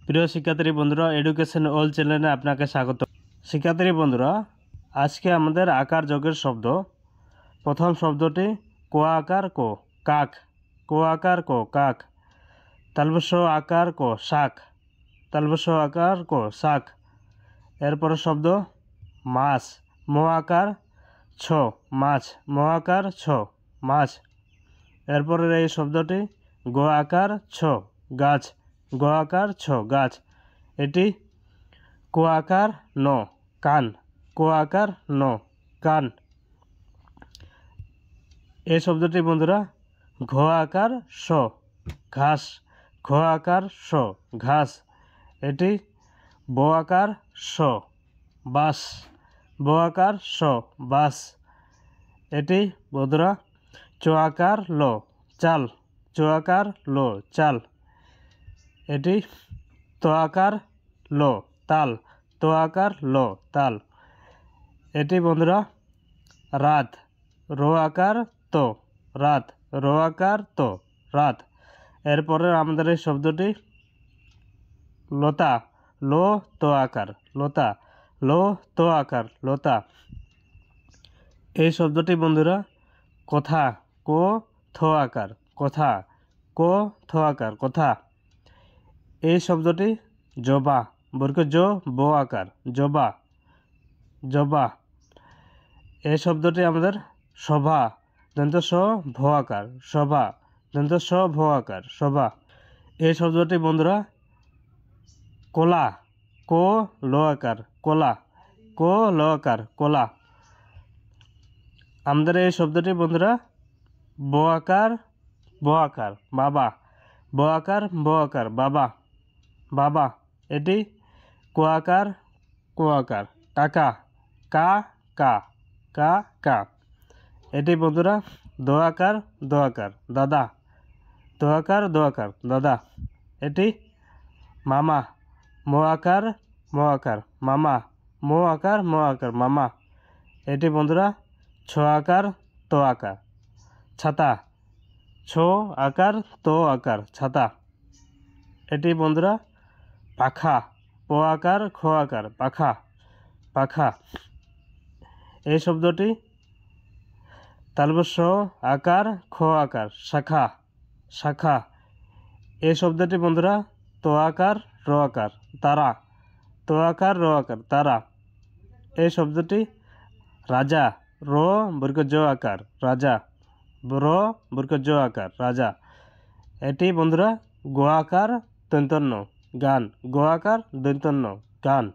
প্রিয় শিক্ষার্থী বন্ধুরা, এডুকেশন অল চ্যানেলে আপনাকে স্বাগত। শিক্ষার্থী বন্ধুরা, আজকে আমাদের আকার যোগের শব্দ। প্রথম শব্দটি ক আকার ক, কাক। ক আকার ক, কাক। তালবস্য আকার ক, শাক। তালবস্য আকার ক, শাক। এরপরে শব্দ মাছ। ম আকার ছ, মাছ। ম আকার ছ, মাছ। এরপরের এই শব্দটি গ আকার ছ, গাছ। গ আকার ছ, গাছ। এটি ক আকার ন, কান। ক আকার ন, কান। এই শব্দটি বন্ধুরা ঘ আকার স, ঘাস। ঘ আকার স, ঘাস। এটি ব আকার স, বাস। ব আকার স, বাস। এটি বন্ধুরা চ আকার ল, চাল। চ আকার ল, চাল। এটি ত আকার ল, তাল। ত আকার ল, তাল। এটি বন্ধুরা রাত। র আকার ত, রাত। র আকার ত, রাত। এরপরে আমাদের এই শব্দটি লতা। লো তো আকার, লতা। লো তো আকার, লতা। এই শব্দটি বন্ধুরা কথা। ক থ আকার, কথা। ক থ আকার, কথা। এই শব্দটি জবা। বর্গ জ ব আকার, জবা। জবা। এই শব্দটি আমাদের সভা। দন্ত স ভ আকার, সভা। দন্ত স ভ আকার, সভা। এই শব্দটি বন্ধুরা কলা। ক ল আকার, কলা। ক ল আকার, কলা। আমাদের এই শব্দটি বন্ধুরা ব আকার ব আকার, বাবা। ব আকার ব আকার, বাবা। বাবা। এটি ক আকার ক আকার, কাকা। কা কা, কা কা। এটি বন্ধুরা দ আকার দ আকার, দাদা। দ আকার দ আকার, দাদা। এটি মামা। ম আকার ম আকার, মামা। ম আকার ম আকার, মামা। এটি বন্ধুরা ছ আকার ত আকার, ছাতা। ছ আকার ত আকার, ছাতা। এটি বন্ধুরা পাখা। প আকার খ আকার, পাখা। পাখা। এই শব্দটি তালবস্য আকার খ আকার, শাখা। শাখা। এই শব্দটি বন্ধুরা তো আকার র আকার, তারা। তো আকার র আকার, তারা। এই শব্দটি রাজা। র বর্গ জ আকার, রাজা। র বর্গ জ আকার, রাজা। এটি বন্ধুরা গ আকার দন্তন্য, গান। গ আকার দন্তন্য, গান।